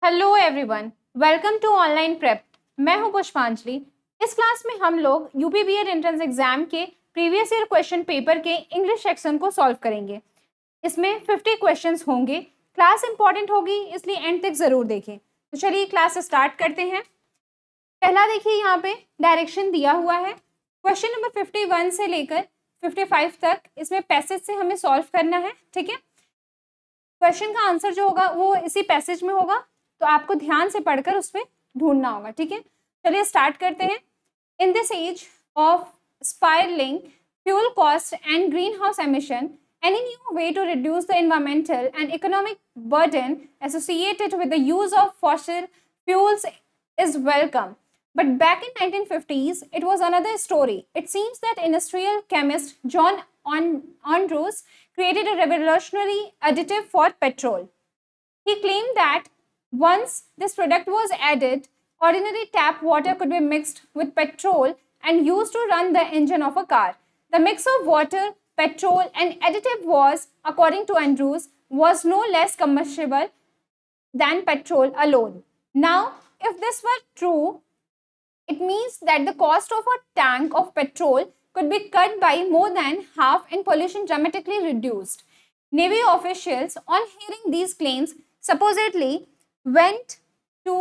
Hello everyone, welcome to online prep. मैं हूं पुष्पांजलि। इस क्लास में हम लोग यूपी बीएड एंट्रेंस एग्जाम के प्रीवियस ईयर क्वेश्चन पेपर के इंग्लिश सेक्शन को सॉल्व करेंगे। इसमें 50 क्वेश्चंस होंगे। क्लास इंपॉर्टेंट होगी, इसलिए एंड तक जरूर देखें। तो चलिए क्लास स्टार्ट करते हैं। पहला देखिए, यहाँ पे डायरेक्शन दिया हुआ है। क्वेश्चन नंबर 51 से लेकर 55 तक इसमें पैसेज से हमें सॉल्व करना है। ठीक है, क्वेश्चन का आंसर जो होगा वो इसी पैसेज में होगा, तो आपको ध्यान से पढ़कर उसमें ढूंढना होगा। ठीक है, चलिए स्टार्ट करते हैं। In this age of spiraling fuel cost and greenhouse emission, any new way to reduce the environmental and economic burden associated with the use of fossil fuels is welcome. But back in 1950s, it was another story. It seems that industrial chemist John Andrews created a revolutionary additive for petrol. He claimed that once this product was added, ordinary tap water could be mixed with petrol and used to run the engine of a car. The mix of water, petrol, and additive was, according to Andrews, was no less combustible than petrol alone. Now, if this were true, it means that the cost of a tank of petrol could be cut by more than half and pollution dramatically reduced. Navy officials, on hearing these claims, supposedly went to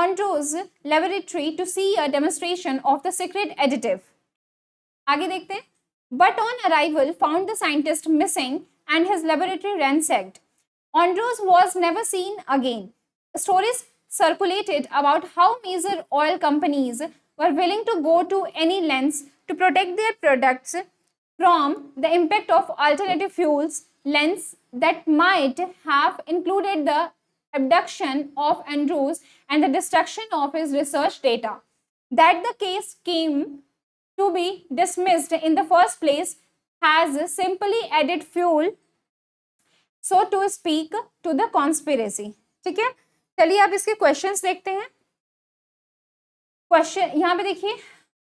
Andrews' laboratory to see a demonstration of the secret additive. आगे देखते हैं. But on arrival, found the scientist missing and his laboratory ransacked. Andrews was never seen again. Stories circulated about how major oil companies were willing to go to any lengths to protect their products from the impact of alternative fuels, lengths that might have included the abduction of Andrews and the destruction of his research data. That the case came to be dismissed in the first place has simply added fuel, so to speak, to the conspiracy. ठीक है, चलिए अब इसके questions देखते हैं। Question यहाँ पे देखिए,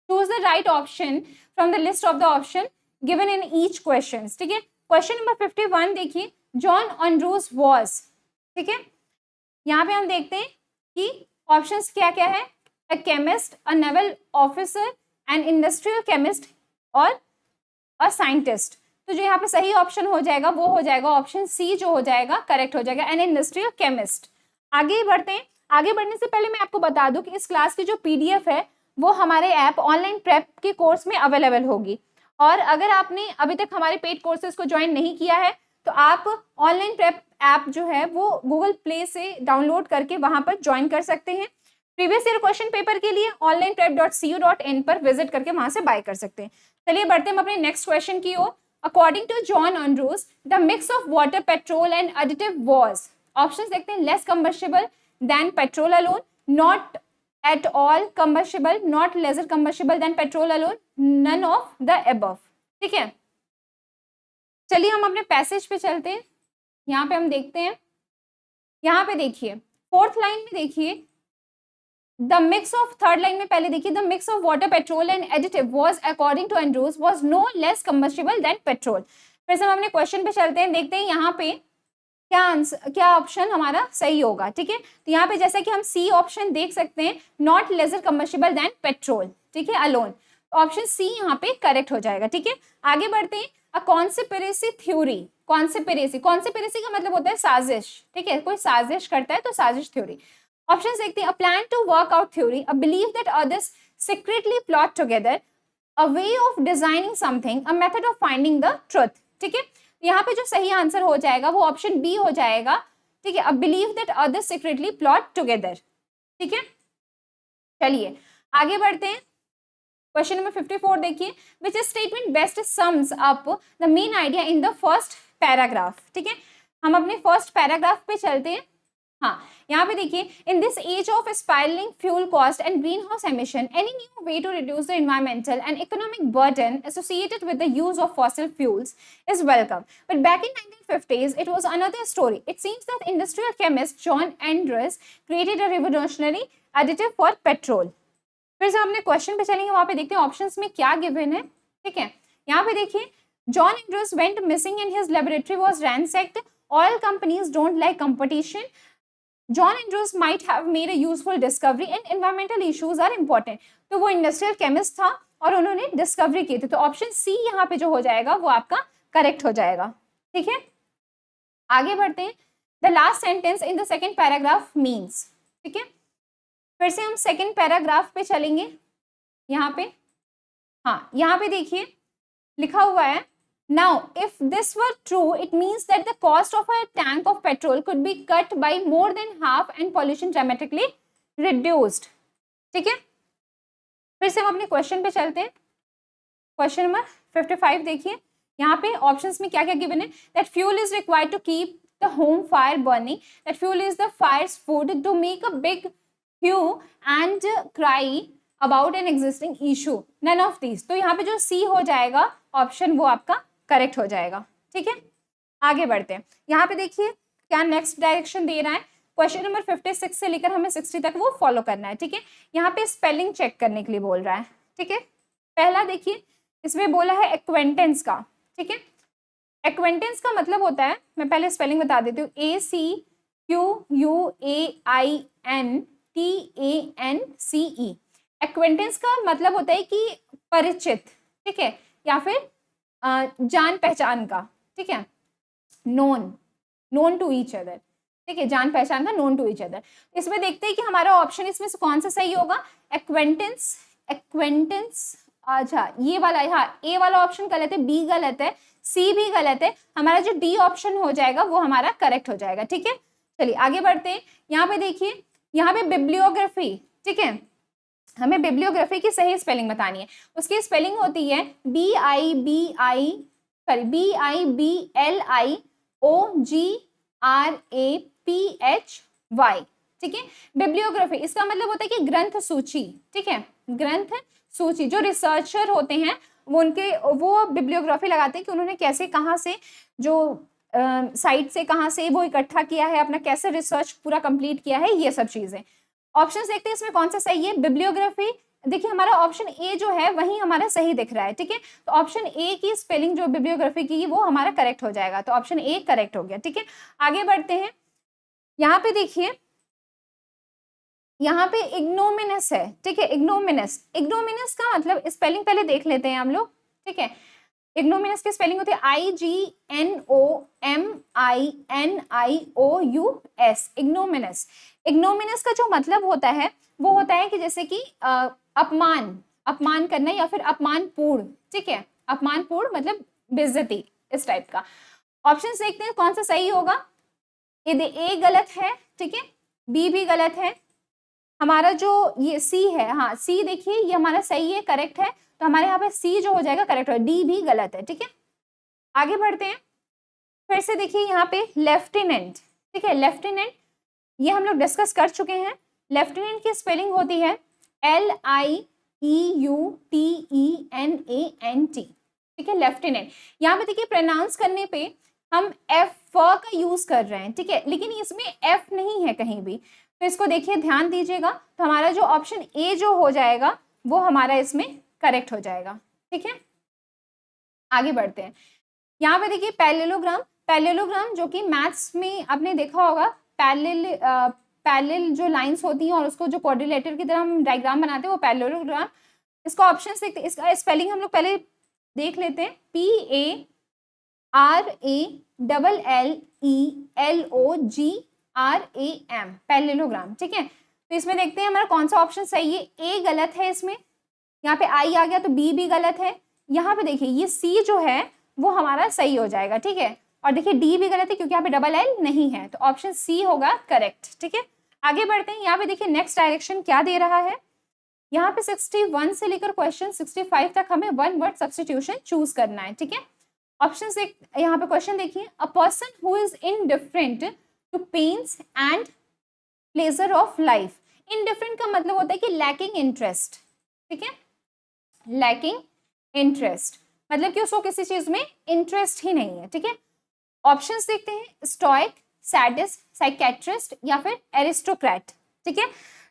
choose the right option from the list of the option given in each question. ठीक है, क्वेश्चन नंबर 51 देखिए, जॉन ऑनड्रूज वॉज। ठीक है, यहाँ पे हम देखते हैं कि ऑप्शंस क्या क्या है। A chemist, a naval officer, an industrial chemist और अ साइंटिस्ट। तो जो यहाँ पे सही ऑप्शन हो जाएगा वो हो जाएगा ऑप्शन सी, जो हो जाएगा करेक्ट हो जाएगा, एन इंडस्ट्रियल केमिस्ट। आगे बढ़ते हैं। आगे बढ़ने से पहले मैं आपको बता दूं कि इस क्लास की जो पीडीएफ है वो हमारे ऐप ऑनलाइन प्रेप के कोर्स में अवेलेबल होगी। और अगर आपने अभी तक हमारे पेड कोर्सेज को ज्वाइन नहीं किया है तो आप ऑनलाइन प्रेप ऐप जो है वो गूगल प्ले से डाउनलोड करके वहां पर ज्वाइन कर सकते हैं। प्रीवियस ईयर क्वेश्चन पेपर के लिए onlineprep.cu.in पर विजिट करके वहां से बाय कर सकते हैं। चलिए बढ़ते हैं अपने नेक्स्ट क्वेश्चन की ओर। According to John Andrews, the mix of water, petrol and additive was. Options देखते हैं। Less combustible than petrol alone, not at all combustible, not lesser combustible than petrol alone, none of the above. ठीक है, चलिए हम अपने passage पे चलते हैं। यहाँ पे हम देखते हैं, यहाँ पे देखिए फोर्थ लाइन में देखिए, the mix of, third line में पहले देखिए, the mix of water, petrol and additive was according to Andrews was no less combustible than petrol. फिर से हम अपने क्वेश्चन पे चलते हैं, देखते हैं यहाँ पे क्या आंसर, क्या ऑप्शन हमारा सही होगा। ठीक है, तो यहाँ पे जैसे कि हम सी ऑप्शन देख सकते हैं, not lesser combustible than petrol. ठीक है, अलोन, ऑप्शन सी यहाँ पे करेक्ट हो जाएगा। ठीक है, आगे बढ़ते हैं। अ कॉन्स्पिरेसी थ्योरी, कॉन्स्पिरेसी, कॉन्स्पिरेसी का मतलब होता है साजिश। ठीक है, कोई साजिश करता है तो साजिश थ्योरी। ऑप्शन देखते हैं। A plan to work out theory, a believe that others secretly plot together, a way of designing something, a method of finding the truth. ठीक है, यहाँ पे जो सही आंसर हो जाएगा वो ऑप्शन बी हो जाएगा। ठीक है, अ believe that others secretly plot together. ठीक है, चलिए आगे बढ़ते हैं। क्वेश्चन नंबर 54 देखिए, which statement best sums up the main idea in the first paragraph. ठीक है, हम अपने फर्स्ट पैराग्राफ पे चलते हैं। हाँ, यहाँ पे देखिए, in this age of spiralling fuel cost and greenhouse emission, any new way to reduce the environmental and economic burden associated with the use of fossil fuels is welcome. But back in 1950s, it was another story. It seems that industrial chemist John Andrews created a revolutionary additive for petrol. फिर से हमने question पे चलेंगे, वहां पे देखते हैं options में क्या गिवन है। ठीक है, यहाँ पे देखिए, John Andrews went missing and his laboratory was ransacked, oil companies don't like competition, John Andrews might have made a useful discovery and environmental issues are important. तो वो इंडस्ट्रियल केमिस्ट था और उन्होंने डिस्कवरी की थी, तो ऑप्शन सी यहाँ पे जो हो जाएगा वो आपका करेक्ट हो जाएगा। ठीक है, आगे बढ़ते हैं। The last sentence in the second paragraph means. ठीक है, फिर से हम सेकेंड पैराग्राफ पे चलेंगे। यहाँ पे, हाँ यहाँ पे देखिए लिखा हुआ है, now if this were true it means that the cost of a tank of petrol could be cut by more than half and pollution dramatically reduced। ठीक है, फिर से हम अपने क्वेश्चन पे चलते हैं। क्वेश्चन नंबर 55 देखिए, यहाँ पे ऑप्शंस में क्या क्या गिवन है। That fuel is required to keep the home fire burning, that fuel is the fire's food to make a big hue and cry about an existing issue, none of these. तो यहाँ पे जो सी हो जाएगा option वो आपका correct हो जाएगा। ठीक है, आगे बढ़ते हैं। यहाँ पे देखिए क्या नेक्स्ट डायरेक्शन दे रहा है। क्वेश्चन नंबर 56 से लेकर हमें 60 तक वो फॉलो करना है। ठीक है, यहाँ पे स्पेलिंग चेक करने के लिए बोल रहा है। ठीक है, पहला देखिए इसमें बोला है एक्वेंटेंस का। ठीक है, एक्वेंटेंस का मतलब होता है, मैं पहले स्पेलिंग बता देती हूँ, ACQUAINTANCE। एक्वेंटेंस का मतलब होता है कि परिचित, ठीक है, या फिर जान पहचान का। ठीक है, नोन टू ईच अदर। ठीक है, जान पहचान का, नोन टू ईच अदर। इसमें देखते हैं कि हमारा ऑप्शन इसमें से कौन सा सही होगा। एक्वेंटेंस, अच्छा ये वाला, हाँ ए वाला ऑप्शन गलत है, बी गलत है, सी भी गलत है। हमारा जो डी ऑप्शन हो जाएगा वो हमारा करेक्ट हो जाएगा। ठीक है, चलिए आगे बढ़ते हैं। यहाँ पे देखिए, यहाँ पे बिब्लियोग्राफी, ठीक है, हमें बिब्लियोग्राफी की सही स्पेलिंग बतानी है। उसकी स्पेलिंग होती है BIBLIOGRAPHY। ठीक है, बिब्लियोग्राफी इसका मतलब होता है कि ग्रंथ सूची। ठीक है, ग्रंथ सूची। जो रिसर्चर होते हैं वो बिब्लियोग्राफी लगाते हैं कि उन्होंने कैसे, कहाँ से, जो साइट से कहाँ से वो इकट्ठा किया है, अपना कैसे रिसर्च पूरा कंप्लीट किया है, ये सब चीजें। ऑप्शन देखते हैं इसमें कौन सा सही है। बिब्लियोग्राफी, देखिए हमारा ऑप्शन ए जो है वही हमारा सही दिख रहा है। ठीक है, तो ऑप्शन ए की स्पेलिंग जो बिब्लियोग्राफी की वो हमारा करेक्ट हो जाएगा, तो ऑप्शन ए करेक्ट हो गया। ठीक है, आगे बढ़ते हैं। यहाँ पे देखिए, यहाँ पे इग्नोमिनस है। ठीक है, इग्नोमिनस का मतलब स्पेलिंग पहले देख लेते हैं हम लोग। ठीक है, इग्नोमिनस की स्पेलिंग होती है IGNOMINIOUS। इग्नोमिनस का जो मतलब होता है वो होता है कि जैसे कि अपमान करना या फिर अपमानपूर्ण। ठीक है, अपमानपूर्ण मतलब बेइज्जती, इस टाइप का। ऑप्शन देखते हैं कौन सा सही होगा। ए गलत है, ठीक है, बी भी गलत है, हमारा जो ये सी है, हाँ सी देखिए ये हमारा सही है, करेक्ट है, तो हमारे यहाँ पे सी जो हो जाएगा करेक्ट हो, डी भी गलत है। ठीक है, आगे बढ़ते हैं। फिर से देखिए यहाँ पे लेफ्टिनेंट। ठीक है, लेफ्टिनेंट ये हम लोग डिस्कस कर चुके हैं। लेफ्टिनेंट की स्पेलिंग होती है LIEUTENANT। ठीक है, लेफ्टिनेंट। यहाँ पे देखिए प्रोनाउंस करने पे हम एफ का यूज कर रहे हैं। ठीक है, लेकिन इसमें एफ नहीं है कहीं भी, तो इसको देखिए ध्यान दीजिएगा। तो हमारा जो ऑप्शन ए जो हो जाएगा वो हमारा इसमें करेक्ट हो जाएगा। ठीक है, आगे बढ़ते हैं। यहाँ पे देखिए पैरेललोग्राम जो कि मैथ्स में आपने देखा होगा, पैरेलल जो लाइंस होती हैं और उसको जो क्वाड्रिलेटरल की तरह हम डायग्राम बनाते हैं वो पैरेललोग्राम। इसका ऑप्शन देखते हैं, इसका स्पेलिंग हम लोग पहले देख लेते हैं। PARALLELOGRAM, parallelogram. ठीक है, तो इसमें देखते हैं हमारा कौन सा ऑप्शन सही है। ए गलत है इसमें, यहाँ पे आई आ गया तो बी भी गलत है। यहाँ पे देखिए ये सी जो है वो हमारा सही हो जाएगा। ठीक है, और देखिए डी भी गलत है क्योंकि यहाँ पे डबल एल नहीं है, तो ऑप्शन सी होगा करेक्ट। ठीक है, आगे बढ़ते हैं। यहाँ पे देखिए नेक्स्ट डायरेक्शन क्या दे रहा है। यहाँ पे 61 से लेकर क्वेश्चन 65 तक हमें वन वर्ड सब्स्टिट्यूशन चूज करना है। ठीक है, ऑप्शन से यहाँ पे क्वेश्चन देखिए, a person who is indifferent to pains and pleasure of life. Indifferent का मतलब होता है कि लैकिंग इंटरेस्ट। ठीक है, लैकिंग इंटरेस्ट मतलब कि उसको किसी चीज में इंटरेस्ट ही नहीं है। ठीक है, ऑप्शंस देखते हैं, स्टोइक, सैडिस्ट, साइकेट्रिस्ट या फिर एरिस्टोक्रेट। ठीक है,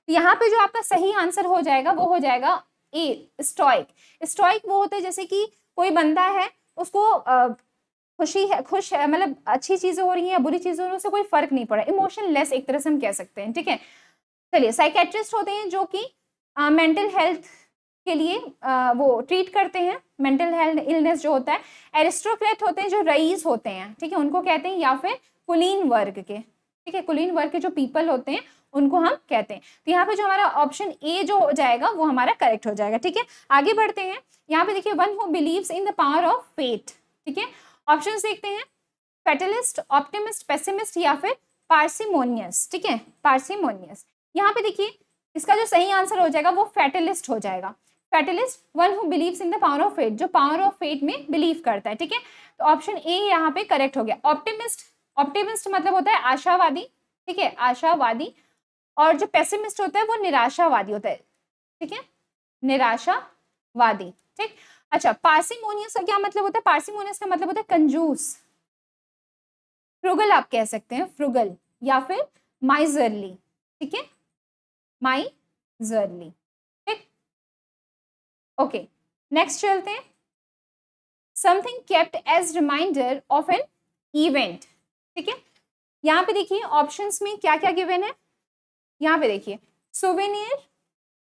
यहाँ पे जो आपका सही आंसर हो जाएगा वो हो जाएगा ए, स्टोइक। स्टोइक वो होता है जैसे कि कोई बंदा है, उसको खुशी है, खुश है, मतलब अच्छी चीजें हो रही हैं या बुरी चीजें हो रही हैं उससे कोई फर्क नहीं पड़ा, इमोशनलेस एक तरह से हम कह सकते हैं, ठीक है। चलिए, साइकेट्रिस्ट होते हैं जो कि मेंटल हेल्थ के लिए वो ट्रीट करते हैं, मेंटल हेल्थ इलनेस जो होता है। एरिस्टोक्रेट होते हैं जो रईस होते हैं, ठीक है, उनको कहते हैं, या फिर कुलीन वर्ग के, ठीक है, कुलीन वर्ग के जो पीपल होते हैं उनको हम कहते हैं। तो यहाँ पे जो हमारा ऑप्शन ए जो हो जाएगा वो हमारा करेक्ट हो जाएगा, ठीक है। आगे बढ़ते हैं, यहाँ पे देखिए, one who believes in the power of fate, ठीक है। ऑप्शन देखते हैं, फेटलिस्ट, ऑप्टिमिस्ट, पेसिमिस्ट या फिर पार्सिमोनियस, ठीक है, पार्सिमोनियस। यहाँ पे देखिए, इसका जो सही आंसर हो जाएगा वो फेटलिस्ट हो जाएगा। Fatalist, one who believes in the power of fate, जो पावर ऑफ फेट में बिलीव करता है, ठीक है। तो ऑप्शन ए यहाँ पे करेक्ट हो गया। ऑप्टिमिस्ट, ऑप्टिमिस्ट मतलब होता है आशावादी, ठीक है, आशावादी। और जो पेसिमिस्ट होता है वो निराशावादी होता है, ठीक है, निराशावादी, ठीक। अच्छा, पार्सिमोनियस का क्या मतलब होता है? पार्सिमोनियस का मतलब होता है कंजूस, फ्रुगल आप कह सकते हैं, फ्रुगल, या फिर माइजरली, ठीक है, माइजरली, ठीक। ओके, नेक्स्ट चलते हैं, something kept as reminder of an event, ठीक है। यहाँ पे देखिए ऑप्शंस में क्या क्या गिवन है, यहाँ पे देखिए, सोवेनियर,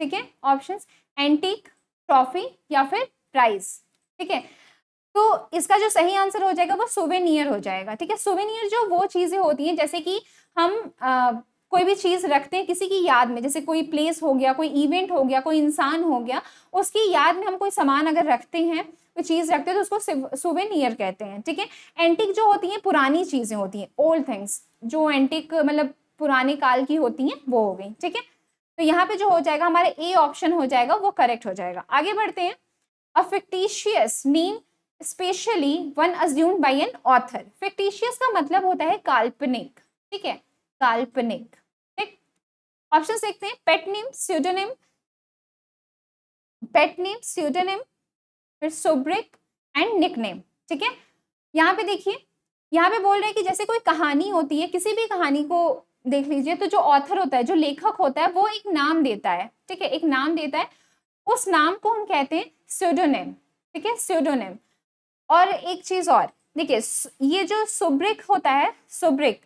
ठीक है, ऑप्शंस, एंटीक, ट्रॉफी या फिर प्राइज, ठीक है। तो इसका जो सही आंसर हो जाएगा वो सोवेनियर हो जाएगा, ठीक है। सोवेनियर जो वो चीजें होती हैं जैसे कि हम कोई भी चीज रखते हैं किसी की याद में, जैसे कोई प्लेस हो गया, कोई इवेंट हो गया, कोई इंसान हो गया, उसकी याद में हम कोई सामान अगर रखते हैं, कोई चीज रखते हैं तो उसको सोवेनियर कहते हैं, ठीक है। एंटिक जो होती हैं पुरानी चीजें होती हैं, ओल्ड थिंग्स, जो एंटिक मतलब पुराने काल की होती हैं वो हो गई, ठीक है। तो यहाँ पे जो हो जाएगा हमारे ए ऑप्शन हो जाएगा वो करेक्ट हो जाएगा। आगे बढ़ते हैं, a fictitious name specially one assumed by an author. Fictitious का मतलब होता है काल्पनिक, ठीक है, काल्पनिक, ठीक। ऑप्शन देखते हैं, pet name, pseudonym, pet name, pseudonym, फिर सोब्रिक एंड निकनेम, ठीक है। यहाँ पे देखिए, यहाँ पे बोल रहे हैं कि जैसे कोई कहानी होती है, किसी भी कहानी को देख लीजिए, तो जो ऑथर होता है, जो लेखक होता है, वो एक नाम देता है, ठीक है, एक नाम देता है, उस नाम को हम कहते हैं स्यूडोनिम, ठीक है, स्यूडोनिम। और एक चीज और देखिए, ये जो सोब्रिक होता है, सोब्रिक,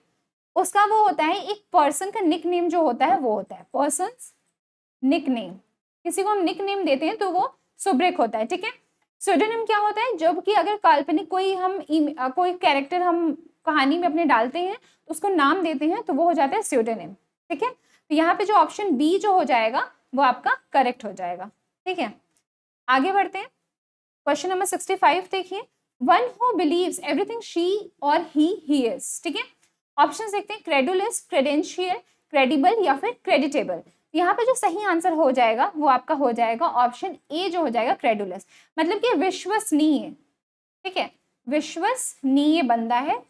उसका वो होता है एक पर्सन का निक नेम जो होता है वो होता है पर्सन निक नेम, किसी को हम निक नेम देते हैं तो वो सोब्रिक होता है, ठीक है। स्यूडोनिम क्या होता है, जब कि अगर काल्पनिक कोई हम कोई कैरेक्टर हम कहानी में अपने डालते हैं तो उसको नाम देते हैं तो वो हो जाता है स्यूडोनिम, ठीक है। तो यहाँ पे जो ऑप्शन बी जो हो जाएगा वो आपका करेक्ट हो जाएगा, ठीक है। आगे बढ़ते हैं, क्वेश्चन नंबर 65 देखिए, one who beliefs everything she और ही इज, ठीक है। ऑप्शन देखते हैं, क्रेडुलस, क्रेडेंशियल, क्रेडिबल या फिर क्रेडिटेबल। यहाँ पे जो सही आंसर हो जाएगा वो आपका हो जाएगा ऑप्शन ए जो हो जाएगा क्रेडुलस, मतलब कि विश्वसनीय, ठीक है, विश्वसनीय बंदा है,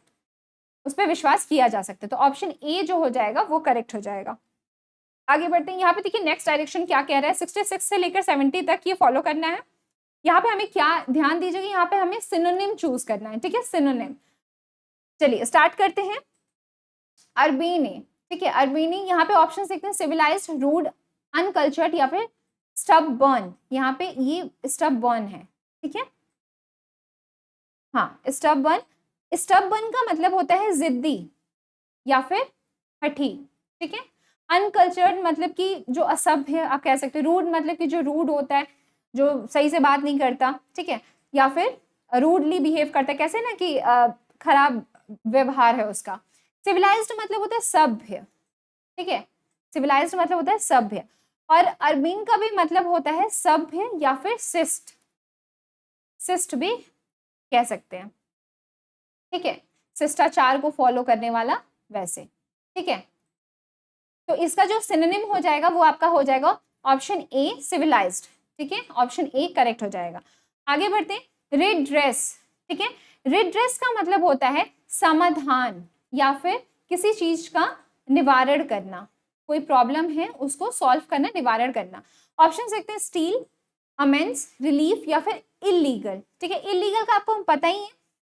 उस पर विश्वास किया जा सकता है। तो ऑप्शन ए जो हो जाएगा वो करेक्ट हो जाएगा। आगे बढ़ते हैं, यहाँ पे देखिए नेक्स्ट डायरेक्शन क्या कह रहा है, 66 से लेकर 70 तक ये फॉलो करना है। यहाँ पे हमें क्या ध्यान दीजिएगा, यहाँ पे हमें सिनोनिम चूज करना है, ठीक है, सिनोनिम। चलिए स्टार्ट करते हैं, अर्बेनी, ठीक है, अर्बेनी। यहाँ पे ऑप्शन देखते हैं, सिविलाइज्ड, रूड, अनकल्चर्ड या फिर स्टबबर्न। यहाँ पे ये स्टबबर्न है, ठीक है, हाँ, स्टबबर्न। स्टबबर्न का मतलब होता है जिद्दी या फिर हठी, ठीक है। अनकल्चर्ड मतलब कि जो असभ्य आप कह सकते हैं, रूड मतलब कि जो रूड होता है, जो सही से बात नहीं करता, ठीक है, या फिर रूडली बिहेव करता है, कैसे ना कि खराब व्यवहार है उसका। सिविलाइज्ड मतलब होता है सभ्य, ठीक है, सिविलाइज्ड मतलब होता है सभ्य। और अर्बीन का भी मतलब होता है सभ्य या फिर शिष्ट, शिष्ट भी कह सकते हैं, ठीक है, शिष्टाचार को फॉलो करने वाला वैसे, ठीक है। तो इसका जो सिनोनिम हो जाएगा वो आपका हो जाएगा ऑप्शन ए सिविलाइज्ड, ठीक है, ऑप्शन ए करेक्ट हो जाएगा। आगे बढ़ते हैं, रिड्रेस, ठीक है, रिड्रेस का मतलब होता है समाधान या फिर किसी चीज का निवारण करना, कोई प्रॉब्लम है उसको सॉल्व करना, निवारण करना। ऑप्शन देखते हैं, स्टील, अमेंस, रिलीफ या फिर इलीगल, ठीक है। इलीगल का आपको पता ही है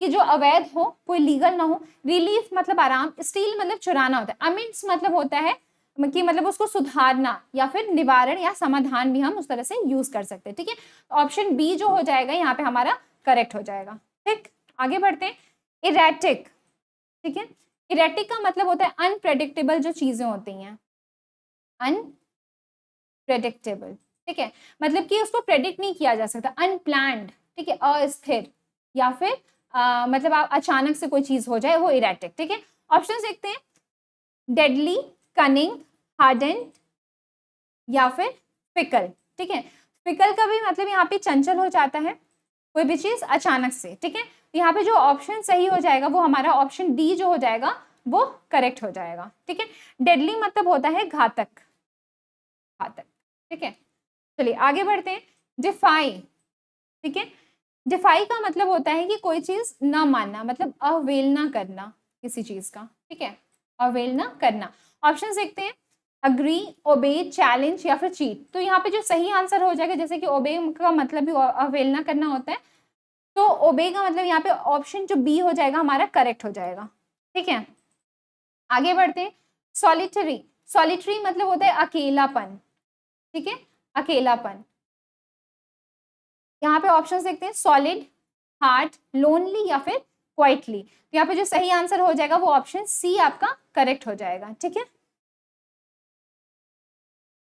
कि जो अवैध हो, कोई लीगल ना हो। रिलीफ मतलब आराम, स्टील मतलब चुराना होता है, अमेंस मतलब होता है कि मतलब उसको सुधारना या फिर निवारण या समाधान भी हम उस तरह से यूज कर सकते हैं, ठीक है। ऑप्शन बी जो हो जाएगा यहाँ पे हमारा करेक्ट हो जाएगा, ठीक। आगे बढ़ते हैं, इरेटिक, ठीक है। इरेटिक का मतलब होता है अनप्रेडिक्टेबल जो चीजें होती हैं, अनप्रेडिक्टेबल, ठीक है, मतलब कि उसको प्रेडिक्ट नहीं किया जा सकता, अनप्लान्ड, ठीक है, अस्थिर, या फिर मतलब आप अचानक से कोई चीज हो जाए, वो इरेटिक, ठीक है। ऑप्शन देखते हैं, डेडली, कनिंग, हार्डेंड, या फिर फिकल, ठीक है। फिकल का भी मतलब यहाँ पे चंचल हो जाता है कोई भी चीज अचानक से, ठीक है। यहाँ पे जो ऑप्शन सही हो जाएगा वो हमारा ऑप्शन डी जो हो जाएगा वो करेक्ट हो जाएगा, ठीक है। डेडली मतलब होता है घातक, घातक, ठीक है। चलिए आगे बढ़ते हैं। डिफाई, ठीक है। डिफाई का मतलब होता है कि कोई चीज ना मानना, मतलब अवहेलना करना किसी चीज का, ठीक है, अवहेलना करना। ऑप्शन देखते हैं, अग्री, ओबे, चैलेंज, या फिर चीट। तो यहाँ पे जो सही आंसर हो जाएगा, जैसे कि ओबे का मतलब भी अवहेलना करना होता है, तो ओबे का मतलब यहाँ पे ऑप्शन जो बी हो जाएगा हमारा करेक्ट हो जाएगा, ठीक है। आगे बढ़ते हैं। सॉलिटरी, सॉलिटरी मतलब होता है अकेलापन, ठीक है, अकेलापन। यहाँ पे ऑप्शन देखते हैं, सॉलिड, हार्ड, लोनली, या फिर क्वाइटली। तो यहाँ पे जो सही आंसर हो जाएगा वो ऑप्शन सी आपका करेक्ट हो जाएगा, ठीक है।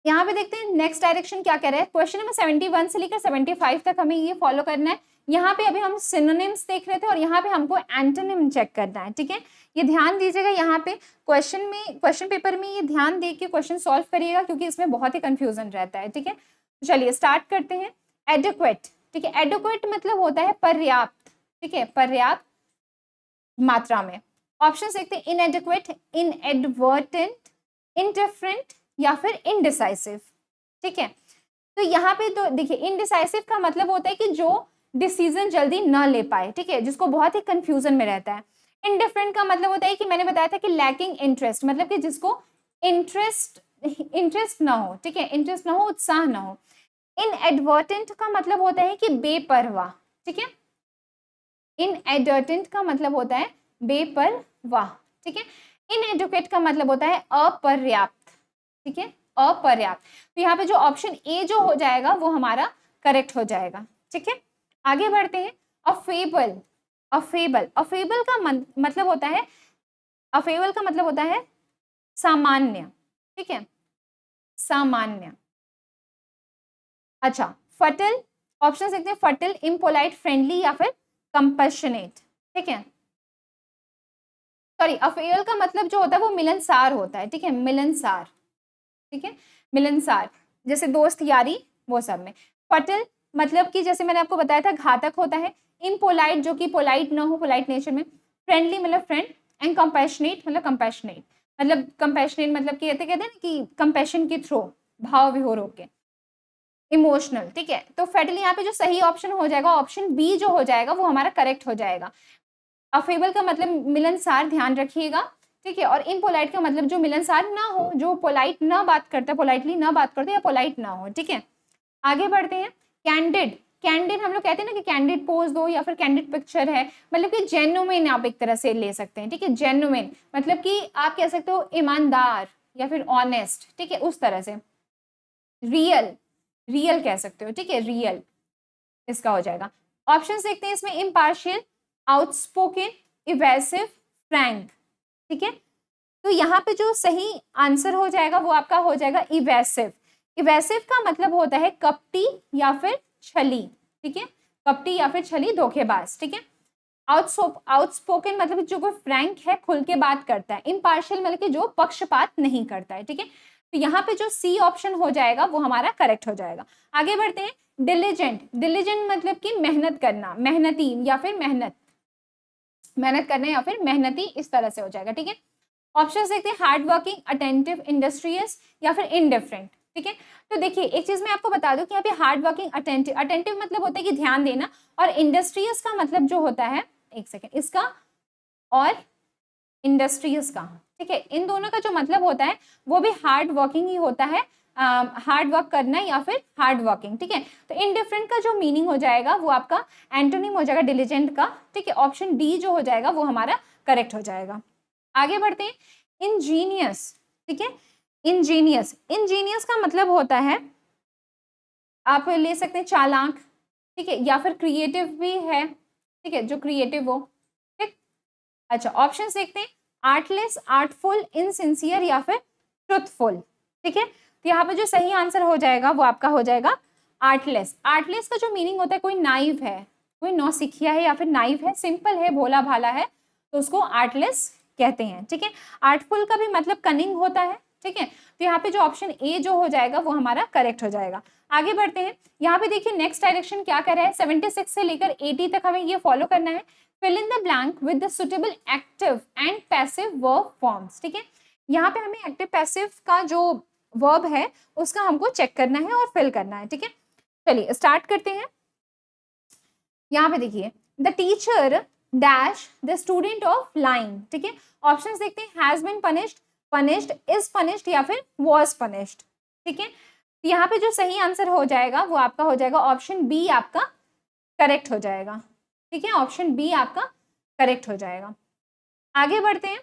यहाँ पे देखते हैं नेक्स्ट डायरेक्शन क्या कह रहा है। क्वेश्चन नंबर 71 से लेकर 75 तक हमें ये फॉलो करना है। यहाँ पे अभी हम सिनोनिम्स देख रहे थे और यहाँ पे हमको एंटोनिम चेक करना है, ठीक है। ये ध्यान दीजिएगा, यहाँ पे क्वेश्चन पेपर में ये ध्यान दे के क्वेश्चन सॉल्व करिएगा, क्योंकि इसमें बहुत ही कंफ्यूजन रहता है, ठीक है। तो चलिए स्टार्ट करते हैं। एडुक्वेट, ठीक है, एडुक्वेट मतलब होता है पर्याप्त, ठीक है, पर्याप्त मात्रा में। ऑप्शन देखते हैं, इनएडुक्वेट, इनएडवर्टेंट, इंडिफरेंट, या फिर इनडिसाइसिव, ठीक है। तो यहाँ पे तो देखिए, इनडिसाइसिव का मतलब होता है कि जो डिसीजन जल्दी ना ले पाए, ठीक है, जिसको बहुत ही कंफ्यूजन में रहता है। इनडिफरेंट का मतलब होता है कि मैंने बताया था कि लैकिंग इंटरेस्ट, मतलब कि जिसको इंटरेस्ट ना हो, ठीक है, इंटरेस्ट ना हो, उत्साह ना हो। इनएडवर्टेंट का मतलब होता है कि बेपरवाह, ठीक है, इनएडवर्टेंट का मतलब होता है बेपरवाह, ठीक है। इनएडुकेट का मतलब होता है अपर्याप्त, ठीक है, अपर्याप्त। तो यहाँ पे जो ऑप्शन ए जो हो जाएगा वो हमारा करेक्ट हो जाएगा, ठीक है। आगे बढ़ते हैं। अफेबल, अफेबल, अफेबल का मतलब होता है, अफेबल का मतलब होता है सामान्य, ठीक है, सामान्य। अच्छा, फटल, ऑप्शन देखते हैं, फटल, इम्पोलाइट, फ्रेंडली, या फिर कंपैशनेट, ठीक है। सॉरी, अफेबल का मतलब जो होता है वो मिलनसार होता है, ठीक है, मिलनसार, ठीक है, मिलनसार, जैसे दोस्त यारी वो सब में। फटल मतलब कि जैसे मैंने आपको बताया था घातक होता है। इम्पोलाइट जो कि पोलाइट ना हो, पोलाइट नेचर में। फ्रेंडली मतलब फ्रेंड, एंड कंपैशनेट मतलब कंपैशनेट, मतलब कंपैशनेट मतलब कहते हैं ना कि कंपैशन के थ्रू, भाव विहोर होके, इमोशनल, ठीक है। तो फैटल यहाँ पे जो सही ऑप्शन हो जाएगा, ऑप्शन बी जो हो जाएगा वो हमारा करेक्ट हो जाएगा। अफेबल का मतलब मिलनसार, ध्यान रखिएगा, ठीक है। और इम्पोलाइट का मतलब जो मिलनसार ना हो, जो पोलाइट ना बात करता, पोलाइटली ना बात करते, या पोलाइट ना हो, ठीक है। आगे बढ़ते हैं। कैंडिड, कैंडिड हम लोग कहते हैं ना कि कैंडिड पोज दो, या फिर कैंडिड पिक्चर है, मतलब कि जेन्युइन आप एक तरह से ले सकते हैं, ठीक है, जेन्युइन मतलब कि आप कह सकते हो ईमानदार या फिर ऑनेस्ट, ठीक है, उस तरह से। रियल, रियल कह सकते हो, ठीक है, रियल इसका हो जाएगा। ऑप्शन देखते हैं इसमें, इम्पार्शियल, आउटस्पोकन, इवेसिव, फ्रैंक, ठीक है। तो यहाँ पे जो सही आंसर हो जाएगा वो आपका हो जाएगा इवेसिव। इवेसिव का मतलब होता है कपटी या फिर छली, ठीक है, कपटी या फिर छली, धोखेबाज, ठीक है। आउटस्पोकन मतलब जो कोई फ्रैंक है, खुल के बात करता है। इम्पार्शियल मतलब कि जो पक्षपात नहीं करता है, ठीक है। तो यहाँ पे जो सी ऑप्शन हो जाएगा वो हमारा करेक्ट हो जाएगा। आगे बढ़ते हैं। डिलीजेंट, डिलीजेंट मतलब कि मेहनत करना, मेहनती, या फिर मेहनत करना, या फिर मेहनती, इस तरह से हो जाएगा, ठीक है। ऑप्शन देखते हैं, हार्ड वर्किंग, अटेंटिव, इंडस्ट्रियस, या फिर इनडिफरेंट, ठीक है। तो देखिए एक चीज मैं आपको बता दूं कि यहाँ पे हार्ड वर्किंग, अटेंटिव, अटेंटिव मतलब होता है कि ध्यान देना, और इंडस्ट्रियस का मतलब जो होता है, एक सेकेंड, इसका और इंडस्ट्रीज का, ठीक है, इन दोनों का जो मतलब होता है वो भी हार्ड वर्किंग ही होता है, हार्ड वर्क करना या फिर हार्ड वर्किंग, ठीक है। तो इनडिफरेंट का जो मीनिंग हो जाएगा वो आपका एंटोनिम हो जाएगा डिलीजेंट का, ठीक है। ऑप्शन डी जो हो जाएगा वो हमारा करेक्ट हो जाएगा। आगे बढ़ते हैं। इंजीनियस, ठीक है, इंजीनियस, इंजीनियस का मतलब होता है, आप ले सकते हैं चालाक, ठीक है, या फिर क्रिएटिव भी है, ठीक है, जो क्रिएटिव हो, ठीक। अच्छा, ऑप्शन देखते हैं, आर्टलेस, आर्टफुल, इनसिंसियर या फिर ट्रुथफुल। ठीक है, तो यहाँ पे जो सही आंसर हो जाएगा वो आपका हो जाएगा आर्टलेस। आर्टलेस का जो मीनिंग होता है कोई नाइव है, कोई नौसिखिया है या फिर नाइव है, सिंपल है, भोला भाला है, तो उसको आर्टलेस कहते हैं। ठीक है, आर्टफुल का भी मतलब कनिंग होता है। ठीक है, तो यहाँ पे जो ऑप्शन ए जो हो जाएगा वो हमारा करेक्ट हो जाएगा। आगे बढ़ते हैं, यहाँ पे देखिए नेक्स्ट डायरेक्शन क्या कर रहा है, 76 से लेकर 80 तक हमें ये फॉलो करना है। Fill in the blank with the suitable active and passive verb forms. ठीक है, यहाँ पे हमें एक्टिव पैसिव का जो वर्ब है उसका हमको चेक करना है और फिल करना है। ठीक है, चलिए स्टार्ट करते हैं। यहाँ पे देखिए, the teacher dash the student of line. ठीक है, ऑप्शंस देखते हैं, has been punished, punished, is punished या फिर वाज पनिश्ड। ठीक है, यहाँ पे जो सही आंसर हो जाएगा वो आपका हो जाएगा ऑप्शन बी, आपका करेक्ट हो जाएगा। ठीक है, ऑप्शन बी आपका करेक्ट हो जाएगा। आगे बढ़ते हैं,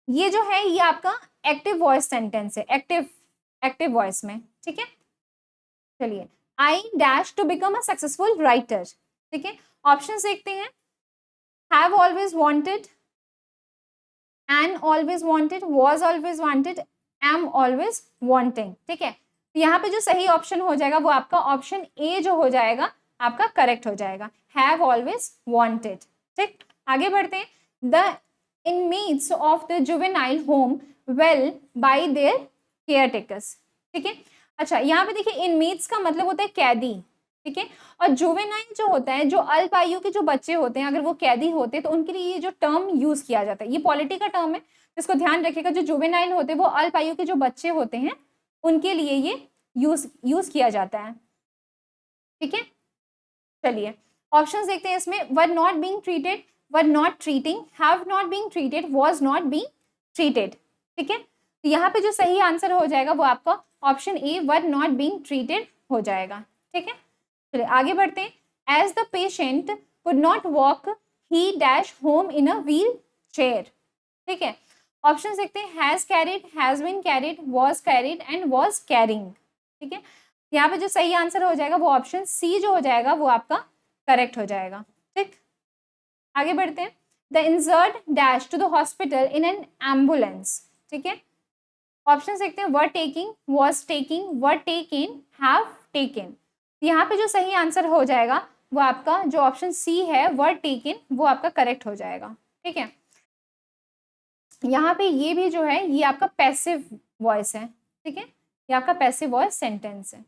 ये जो है ये आपका एक्टिव वॉइस सेंटेंस है, एक्टिव वॉइस में। ठीक है, चलिए, I dash to become a successful writer. ठीक है, ऑप्शंस देखते हैं, have always wanted, an always wanted, was always wanted, am always wanting. ठीक है, तो यहाँ पे जो सही ऑप्शन हो जाएगा वो आपका ऑप्शन ए जो हो जाएगा आपका करेक्ट हो जाएगा, हैव ऑलवेज वांटेड। ठीक, आगे बढ़ते हैं, the inmates of the juvenile home well bye there caretakers. ठीक है, अच्छा यहाँ पे देखिए इनमेट्स का मतलब होता है कैदी। ठीक है, और जुवेनाइल जो होता है, जो अल्पायु के जो बच्चे होते हैं, अगर वो कैदी होते हैं तो उनके लिए ये जो टर्म यूज किया जाता है, ये पॉलिटी का टर्म है, इसको ध्यान रखिएगा। जो जुवेनाइल होते हैं वो अल्पायु के जो बच्चे होते हैं उनके लिए ये यूज किया जाता है। ठीक है, चलिए ऑप्शंस देखते हैं इसमें, वर not being treated, were not treating, have not being treated, was not being treated. ठीक है, तो यहाँ पे जो सही आंसर हो जाएगा वो आपका option A, were not being treated हो जाएगा। ठीक है, चलिए आगे बढ़ते हैं, as the patient could not walk he dash home in a wheelchair. ठीक है, ऑप्शन देखते हैं, has carried, has been carried, was carried and was carrying. ठीक है, यहाँ पे जो सही आंसर हो जाएगा वो ऑप्शन सी जो हो जाएगा वो आपका करेक्ट हो जाएगा। ठीक, आगे बढ़ते हैं, the injured dash to the hospital in an ambulance. ठीक है, ऑप्शन देखते हैं, were taking, was taking, were taken, have taken. यहाँ पे जो सही आंसर हो जाएगा वो आपका जो ऑप्शन सी है, वर टेकन, वो आपका करेक्ट हो जाएगा। ठीक है, यहाँ पे ये भी जो है ये आपका पैसिव वॉइस है। ठीक है, ये आपका पैसिव वॉइस सेंटेंस है।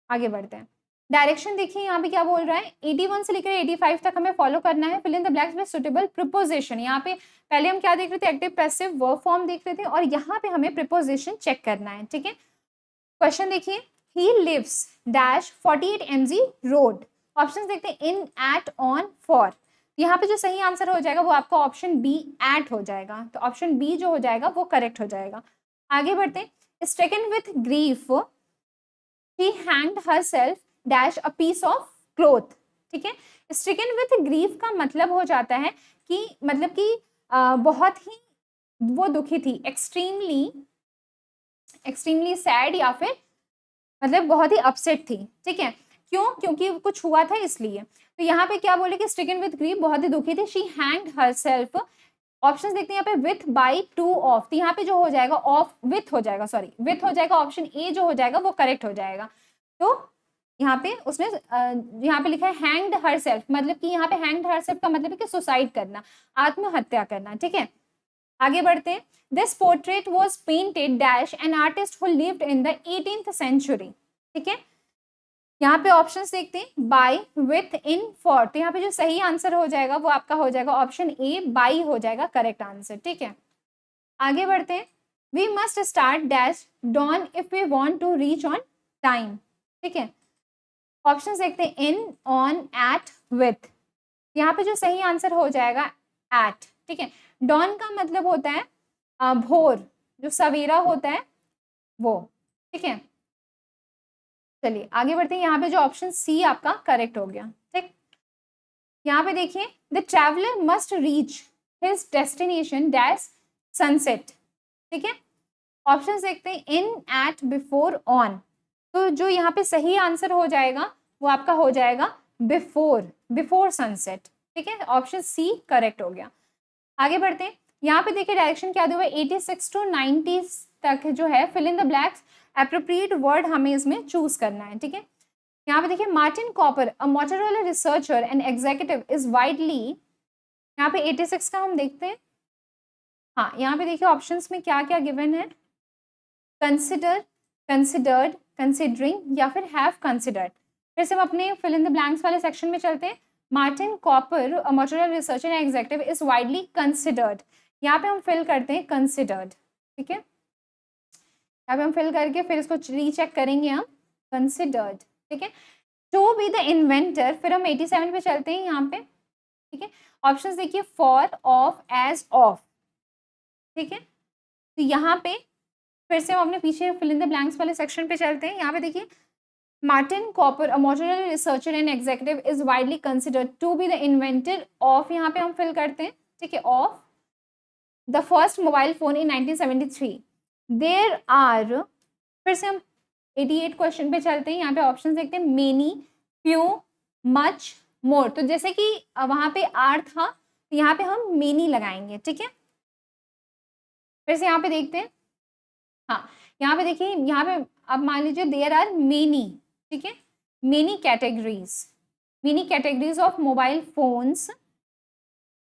आगे बढ़ते हैं, डायरेक्शन देखिए यहाँ पे क्या बोल रहा है, 81 से लेकर 85 तक हमें फॉलो करना है। Fill in the blanks with suitable preposition. यहाँ पे पहले हम क्या देख रहे थे, एक्टिव पैसिव वर्ब फॉर्म देख रहे थे, और यहाँ पे हमें प्रीपोजिशन चेक करना है। ठीक है, क्वेश्चन देखिए, he lives dash 48 mg road. Option देखते हैं, इन, एट, ऑन, फॉर। यहाँ पे जो सही आंसर हो जाएगा वो आपका ऑप्शन बी, एट हो जाएगा। तो ऑप्शन बी जो हो जाएगा वो करेक्ट हो जाएगा। आगे बढ़ते हैं, stricken with grief she hanged herself dash a piece of cloth। ठीक है, स्ट्रिकन विथ ग्रीफ का मतलब हो जाता है कि मतलब कि बहुत ही वो दुखी थी, एक्सट्रीमली सैड या फिर मतलब बहुत ही अपसेट थी। ठीक है, क्यों, क्योंकि कुछ हुआ था इसलिए। तो यहाँ पे क्या बोले कि स्ट्रिकन विथ ग्रीफ, बहुत ही दुखी थी, शी हैंग्ड हरसेल्फ। ऑप्शन देखते हैं यहाँ पे, विथ, बाय, टू, ऑफ। तो यहाँ पे जो हो जाएगा ऑफ, विथ हो जाएगा, सॉरी विथ हो जाएगा, ऑप्शन ए जो हो जाएगा वो करेक्ट हो जाएगा। तो यहाँ पे उसने यहाँ पे लिखा है हैंग्ड हरसेल्फ, मतलब कि यहाँ पे हैंग्ड हरसेल्फ का मतलब है कि सुसाइड करना, आत्महत्या करना। ठीक है, आगे बढ़ते हैं, this portrait was painted dash an artist who lived in the 18th century। ठीक है, यहाँ पे ऑप्शंस देखते हैं, बाय, विथ, इन, फॉर। तो यहाँ पे जो सही आंसर हो जाएगा वो आपका हो जाएगा ऑप्शन ए, बाय हो जाएगा करेक्ट आंसर। ठीक है, आगे बढ़ते हैं, we must start dash dawn if we want to reach on time. ठीक है, ऑप्शंस देखते हैं, इन, ऑन, एट, विथ। यहाँ पे जो सही आंसर हो जाएगा एट। ठीक है, डॉन का मतलब होता है भोर, जो सवेरा होता है वो। ठीक है, चलिए आगे बढ़ते हैं, यहाँ पे जो ऑप्शन सी आपका करेक्ट हो गया। ठीक, यहाँ पे देखिए, the traveller must reach his destination dash sunset. ठीक है, ऑप्शन देखते हैं, इन, एट, बिफोर, ऑन। तो जो यहाँ पे सही आंसर हो जाएगा वो आपका हो जाएगा बिफोर, बिफोर सनसेट। ठीक है, ऑप्शन सी करेक्ट हो गया। आगे बढ़ते हैं, यहाँ पे देखिए डायरेक्शन क्या दिया हुआ है, 86 टू 90 तक जो है, fill in the blanks, appropriate word हमें इसमें चूज करना है। ठीक है, यहाँ पे देखिए Martin Cooper, a Motorola researcher and executive is widely, यहाँ पे 86 का हम देखते हैं। हाँ, यहाँ पे देखिए ऑप्शंस में क्या क्या गिवन है, कंसिडर, कंसिडर्ड, कंसिडरिंग या फिर हैव कंसिडर्ड। फिर से हम अपने फिल इन द ब्लैंक्स वाले सेक्शन में चलते हैं। Martin Cooper, a Motorola researcher and executive is widely considered, यहाँ पे हम फिल करते हैं कंसिडर्ड। ठीक है, यहाँ पे हम फिल करके फिर इसको रीचेक करेंगे हम, कंसिडर्ड। ठीक है, टू बी द इन्वेंटर, फिर हम 87 पे चलते हैं यहाँ पे। ठीक है, ऑप्शंस देखिए, फॉर, ऑफ, एज, ऑफ। ठीक है, तो यहाँ पे फिर से हम अपने पीछे फिल इन द ब्लैंक्स वाले सेक्शन पे चलते हैं। यहाँ पे देखिए Martin Cooper, a Motorola researcher and executive is widely considered to be the inventor of, यहाँ पे हम फिल करते हैं। ठीक है, of the first mobile phone in 1973। There are, फिर से हम 88 क्वेश्चन पे चलते हैं। यहाँ पे ऑप्शन देखते हैं, मेनी, फ्यू, मच, मोर। तो जैसे कि वहां पे आर था, तो यहाँ पे हम मेनी लगाएंगे। ठीक है, फिर से यहाँ पे देखते हैं। हाँ, यहाँ पे देखिए, यहाँ पे अब मान लीजिए देयर आर मेनी। ठीक है, many categories of mobile phones,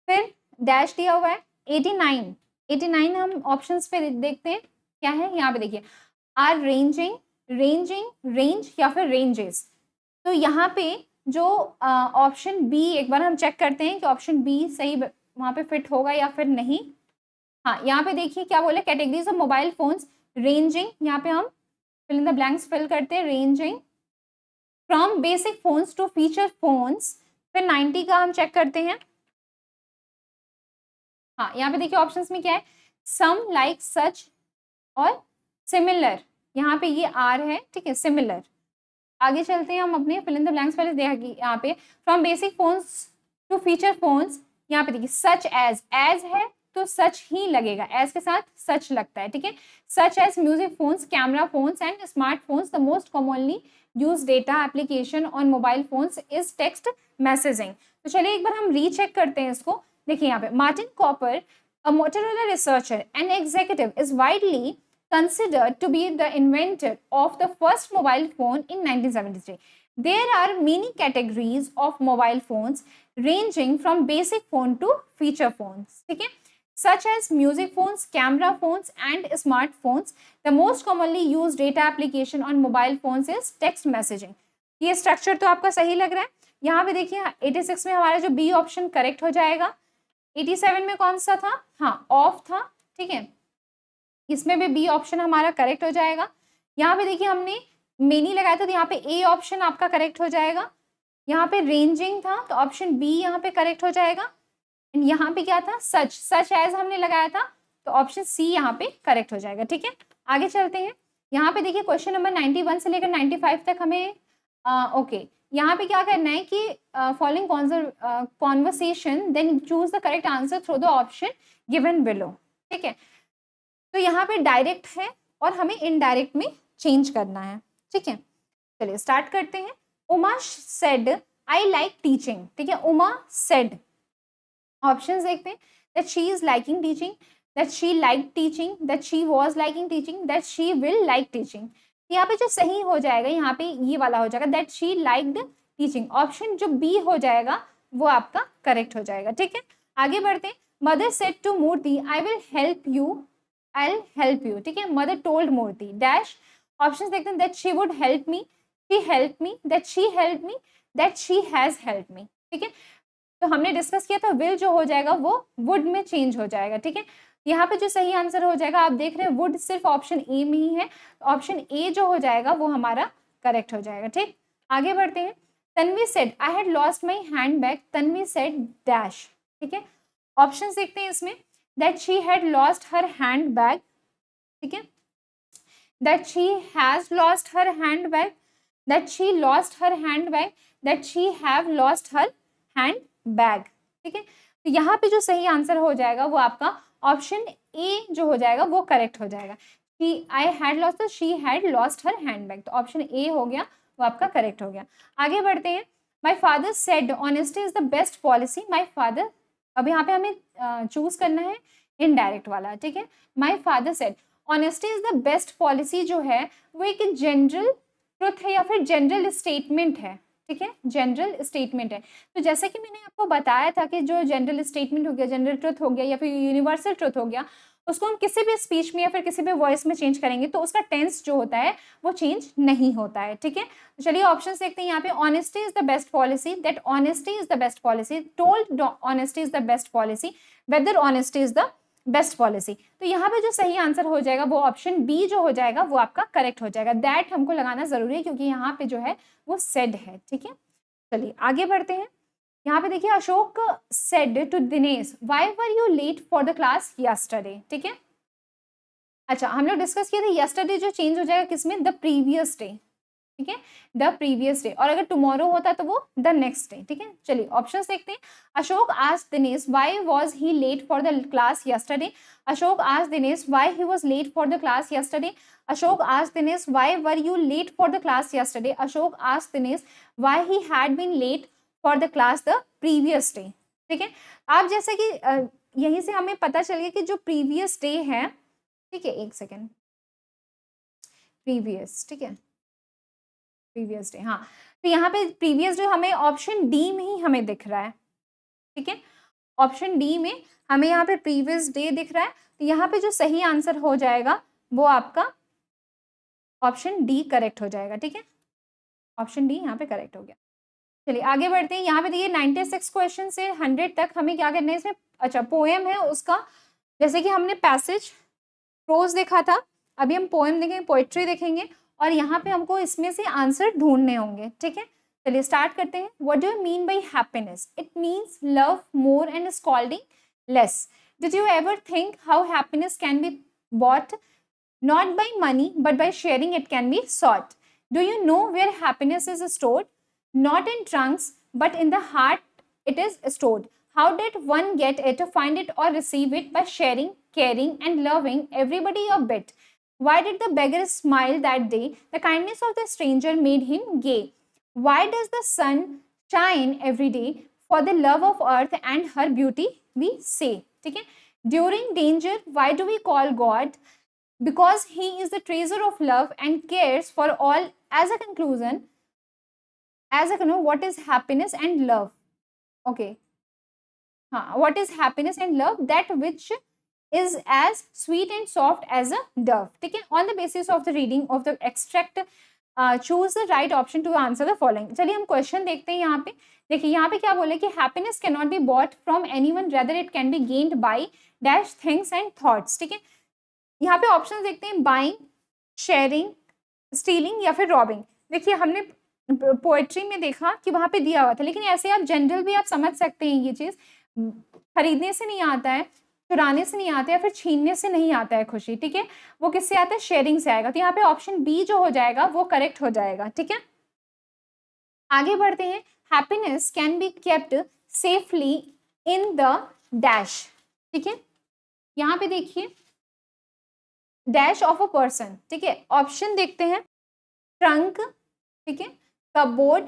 फिर डैश दिया हुआ है 89। 89 हम ऑप्शंस पे देखते हैं क्या है। यहाँ पे देखिए, आर रेंजिंग, रेंज या फिर रेंजेस। तो यहाँ पे जो ऑप्शन बी, एक बार हम चेक करते हैं कि ऑप्शन बी सही वहाँ पे फिट होगा या फिर नहीं। हाँ, यहाँ पे देखिए क्या बोले, categories of mobile phones, ranging, यहाँ पे हम fill in the blanks fill करते हैं, ranging from basic phones to feature phones. फिर 90 का हम चेक करते हैं। हाँ, यहाँ पे देखिए ऑप्शंस में क्या है, सम, लाइक, सच और सिमिलर। यहाँ पे ये आर है। ठीक है, सिमिलर। आगे चलते हैं हम अपने फिल इन द ब्लैंक्स वाले देखिए, यहाँ पे from basic phones to feature phones. यहाँ पे देखिए सच एज है तो सच ही लगेगा, एज के साथ सच लगता है। ठीक है, such as music phones, camera phones and smartphones. The most commonly use data application on mobile phones is text messaging. तो चलिए एक बार हम रीचेक करते हैं इसको। देखिए यहाँ पे Martin Cooper, a Motorola researcher and executive is widely considered to be the inventor of the first mobile phone in 1973. There are many categories of mobile phones ranging from basic phone to feature phones, ठीक है, such as music phones, camera phones and smartphones. The most commonly used data application on mobile phones is text messaging. ये structure तो आपका सही लग रहा है। यहाँ पे देखिए 86 में हमारा जो बी ऑप्शन करेक्ट हो जाएगा। 87 में कौन सा था, हाँ ऑफ था। ठीक है, इसमें भी बी ऑप्शन हमारा करेक्ट हो जाएगा। यहाँ पे देखिए हमने मेनी लगाया था, तो यहाँ पे ए ऑप्शन आपका करेक्ट हो जाएगा। यहाँ पे रेंजिंग था तो ऑप्शन बी यहाँ पे करेक्ट हो जाएगा। यहाँ पे क्या था, सच एज हमने लगाया था, तो ऑप्शन सी यहाँ पे करेक्ट हो जाएगा। ठीक है, आगे चलते हैं। यहाँ पे देखिए क्वेश्चन नंबर 91 से लेकर 95 तक हमें ओके यहाँ पे क्या करना है कि following conversation then choose the correct answer through the option given below. ठीक है, तो यहाँ पे डायरेक्ट है और हमें इनडायरेक्ट में चेंज करना है। ठीक है, चलिए स्टार्ट करते हैं। Uma said I like teaching. ठीक है, उमा सेड, ऑप्शंस देखते हैं, that she is liking teaching, that she like teaching, that she was liking teaching, that she will like teaching. यहाँ पे जो सही हो जाएगा यहाँ पे ये वाला हो जाएगा, that she liked teaching. Option जो बी हो जाएगा वो आपका करेक्ट हो जाएगा। ठीक है, आगे बढ़ते हैं। Mother said to Murthy I will help you, I'll help you। ठीक है, mother told Murthy dash. Options देखते हैं, that she would help me, she help me, that she help me, that she has help me. ठीक है, तो हमने discuss किया था विल जो हो जाएगा वो वुड में चेंज हो जाएगा। ठीक है, यहाँ पे जो सही आंसर हो जाएगा आप देख रहे हैं वुड सिर्फ ऑप्शन ए में ही है, ऑप्शन ए जो हो जाएगा वो हमारा करेक्ट हो जाएगा। ठीक, आगे बढ़ते हैं। Tanvi said I had lost my hand bag, Tanvi said dash. ठीक है, ऑप्शंस देखते हैं इसमें, that she had lost her handbag, ठीक है, that she has lost her handbag, that she lost her handbag, that she have lost her handbag। ठीक है, तो यहाँ पे जो सही आंसर हो जाएगा वो आपका ऑप्शन ए जो हो जाएगा वो करेक्ट हो जाएगा। आई हैड लॉस्ट, तो she had lost her handbag, तो ऑप्शन ए हो गया वो आपका करेक्ट हो गया। आगे बढ़ते हैं। My father said honesty is the best policy. My father, अब यहाँ पे हमें चूज करना है इनडायरेक्ट वाला, ठीक है। My father said honesty is the best policy जो है वो एक जनरल ट्रुथ है या फिर जनरल स्टेटमेंट है, ठीक है, जनरल स्टेटमेंट है। तो जैसे कि मैंने आपको बताया था कि जो जनरल स्टेटमेंट हो गया, जनरल ट्रुथ हो गया या फिर यूनिवर्सल ट्रुथ हो गया, उसको हम किसी भी स्पीच में या फिर किसी भी वॉइस में चेंज करेंगे तो उसका टेंस जो होता है वो चेंज नहीं होता है, ठीक है। तो चलिए ऑप्शन देखते हैं यहाँ पे। Honesty is the best policy, that honesty is the best policy, told honesty is the best policy, whether honesty is the best policy. तो यहाँ पे जो सही आंसर हो जाएगा वो ऑप्शन बी जो हो जाएगा वो आपका करेक्ट हो जाएगा। दैट हमको लगाना जरूरी है क्योंकि यहाँ पे जो है वो सेड है, ठीक है। चलिए आगे बढ़ते हैं। यहाँ पे देखिए Ashok said to Dinesh why were you late for the class yesterday, ठीक है। अच्छा, हम लोग डिस्कस किए थे यस्टरडे जो चेंज हो जाएगा किसमें, द प्रीवियस डे, ठीक है, द प्रीवियस डे। और अगर टुमारो होता तो वो द नेक्स्ट डे, ठीक है। चलिए ऑप्शंस देखते हैं। Ashok asked Dinesh why was he late for the class yesterday. Ashok asked Dinesh why he was late for the class yesterday. Ashok asked Dinesh why were you late for the class yesterday. Ashok asked Dinesh why he had been late for the class the previous day, ठीक है। आप जैसे कि यहीं से हमें पता चल गया कि जो प्रीवियस डे है, ठीक है, एक सेकेंड, प्रीवियस, ठीक है, प्रीवियस डे, हाँ। तो यहाँ पे प्रीवियस डे हमें ऑप्शन डी में ही हमें दिख रहा है, ठीक है। ऑप्शन डी में हमें यहाँ पे प्रीवियस डे दिख रहा है। तो यहाँ पे जो सही आंसर हो जाएगा वो आपका ऑप्शन डी करेक्ट हो जाएगा, ठीक है। ऑप्शन डी यहाँ पे करेक्ट हो गया। चलिए आगे बढ़ते हैं। यहाँ पे देखिए 96 क्वेश्चन से 100 तक हमें क्या करना है इसमें। अच्छा, पोएम है उसका, जैसे कि हमने पैसेज प्रोज देखा था, अभी हम पोएम देखेंगे, पोएट्री देखेंगे और यहाँ पे हमको इसमें से आंसर ढूंढने होंगे, ठीक है। चलिए स्टार्ट करते हैं। What do you mean by happiness? It means love more and scolding less. Did you ever think how happiness can be bought? Not by money, but by sharing it can be sought. Do you know where happiness is stored? Not in trunks, but in the heart it is stored. How did one get it, find it, or receive it? By sharing, caring, and loving everybody a bit. Why did the beggar smile that day? The kindness of the stranger made him gay. Why does the sun shine every day? For the love of earth and her beauty, we say. ठीक है? During danger, why do we call God? Because he is the treasure of love and cares for all. As a conclusion, what is happiness and love? Okay, what is happiness and love? That which is as sweet and soft as a dove, ठीक है। On the basis of the reading of the extract, choose the right option to answer the following। चलिए हम question देखते हैं। यहाँ पे देखिए, यहाँ पे क्या बोले कि happiness can not be bought from anyone, rather it can be gained by dash things and thoughts, ठीक है। यहाँ पे ऑप्शन देखते हैं, बाइंग, शेयरिंग, स्टीलिंग या फिर रॉबिंग। देखिए हमने पोएट्री में देखा कि वहां पे दिया हुआ था, लेकिन ऐसे आप जनरल भी आप समझ सकते हैं। ये चीज खरीदने से नहीं आता है, चुराने से नहीं आता है, फिर छीनने से नहीं आता है खुशी, ठीक है। वो किससे आता है? शेयरिंग से आएगा। तो यहाँ पे ऑप्शन बी जो हो जाएगा वो करेक्ट हो जाएगा, ठीक है। आगे बढ़ते हैं। Happiness can be kept safely in the dash, ठीक है। यहाँ पे देखिए डैश ऑफ अ पर्सन, ठीक है। ऑप्शन देखते हैं, ट्रंक, ठीक है, कपबोर्ड,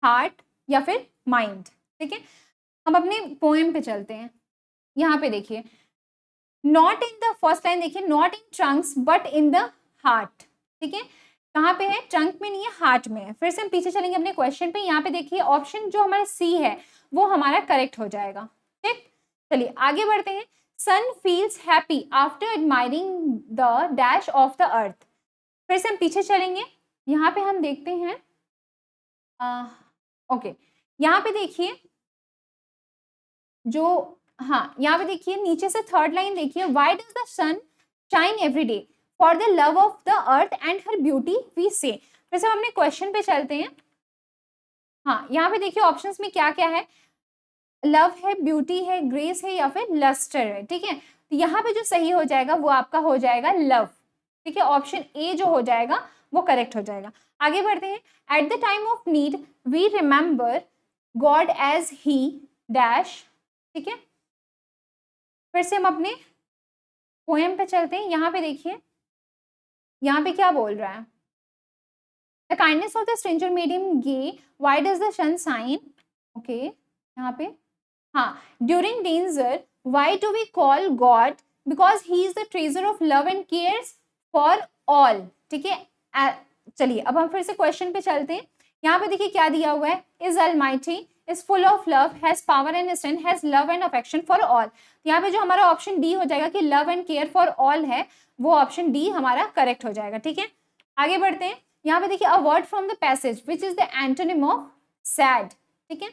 हार्ट या फिर माइंड, ठीक है। हम अपने पोएम पे चलते हैं। यहाँ पे देखिए not in the first line, देखिए not in trunks but in the heart, ठीक है। कहाँ पे है? ट्रंक में नहीं है, हार्ट में है। फिर से हम पीछे चलेंगे अपने क्वेश्चन पे। यहाँ पे देखिए ऑप्शन जो हमारा सी है वो हमारा करेक्ट हो जाएगा, ठीक। चलिए आगे बढ़ते हैं। Sun feels happy after admiring the dash of the earth. फिर से हम पीछे चलेंगे। यहाँ पे हम देखते हैं ओके, यहाँ पे देखिए जो, हाँ यहाँ पे देखिए नीचे से थर्ड लाइन देखिए, why does the sun shine every day? For the love of the earth and her beauty we say. फिर से हम अपने क्वेश्चन पे चलते हैं। हाँ यहाँ पे देखिए ऑप्शंस में क्या क्या है, लव है, ब्यूटी है, ग्रेस है या फिर लस्टर है, ठीक है। तो यहाँ पे जो सही हो जाएगा वो आपका हो जाएगा लव, ठीक है। ऑप्शन ए जो हो जाएगा वो करेक्ट हो जाएगा। आगे बढ़ते हैं। At the time of need we remember God as he dash, ठीक है। फिर से हम अपने पोएम पे चलते हैं। यहाँ पे देखिए यहाँ पे क्या बोल रहा है, the kindness of the stranger made him gay, why does the sun shine, okay यहाँ पे हाँ, during danger why do we call God, because he is the treasure of love and cares for all. ठीक है, चलिए अब हम फिर से क्वेश्चन पे चलते हैं। यहाँ पे देखिए क्या दिया हुआ है, is Almighty, is full of love, has power and strength, has love and affection for all. यहाँ पे जो हमारा ऑप्शन डी हो जाएगा कि love and care for all है, वो ऑप्शन डी हमारा करेक्ट हो जाएगा। ठीक है, आगे बढ़ते हैं। यहाँ पे देखिए a word from the passage which is the antonym of sad. ठीक है,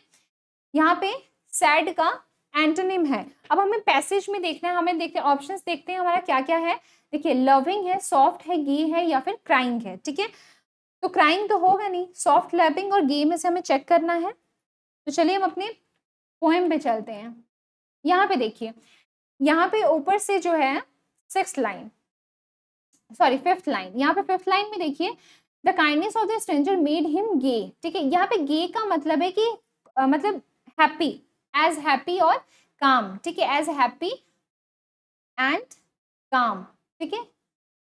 यहाँ पे सैड का एंटोनिम है। अब हमें पैसेज में देखना है, हमें देखते हैं ऑप्शंस देखते हैं हमारा क्या क्या है। देखिए लविंग है, सॉफ्ट है, गे है या फिर क्राइंग है। ठीक है, तो क्राइंग तो होगा नहीं, सॉफ्ट, लविंग और गे में से हमें चेक करना है। तो चलिए हम अपने पोएम पे चलते हैं। यहाँ पे देखिए, यहाँ पे ऊपर से जो है 5th लाइन, यहाँ पे 5th लाइन में देखिए the kindness of the stranger made him gay. ठीक है, यहाँ पे गे का मतलब है कि मतलब हैप्पी, एज हैप्पी और काम। ठीक है, एज हैप्पी एंड काम। ठीक है,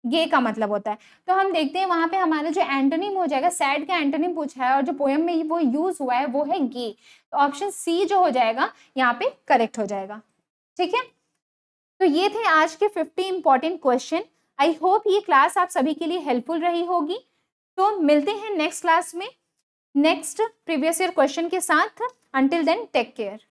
गे का मतलब होता है। तो हम देखते हैं वहां पे हमारा जो एंटोनिम हो जाएगा, सैड का एंटोनिम पूछा है और जो पोएम में वो यूज हुआ है वो है गे। तो ऑप्शन सी जो हो जाएगा यहाँ पे करेक्ट हो जाएगा। ठीक है, तो ये थे आज के 50 इंपॉर्टेंट क्वेश्चन। आई होप ये क्लास आप सभी के लिए हेल्पफुल रही होगी। तो मिलते हैं नेक्स्ट क्लास में नेक्स्ट प्रीवियस ईयर क्वेश्चन के साथ। Until then take care.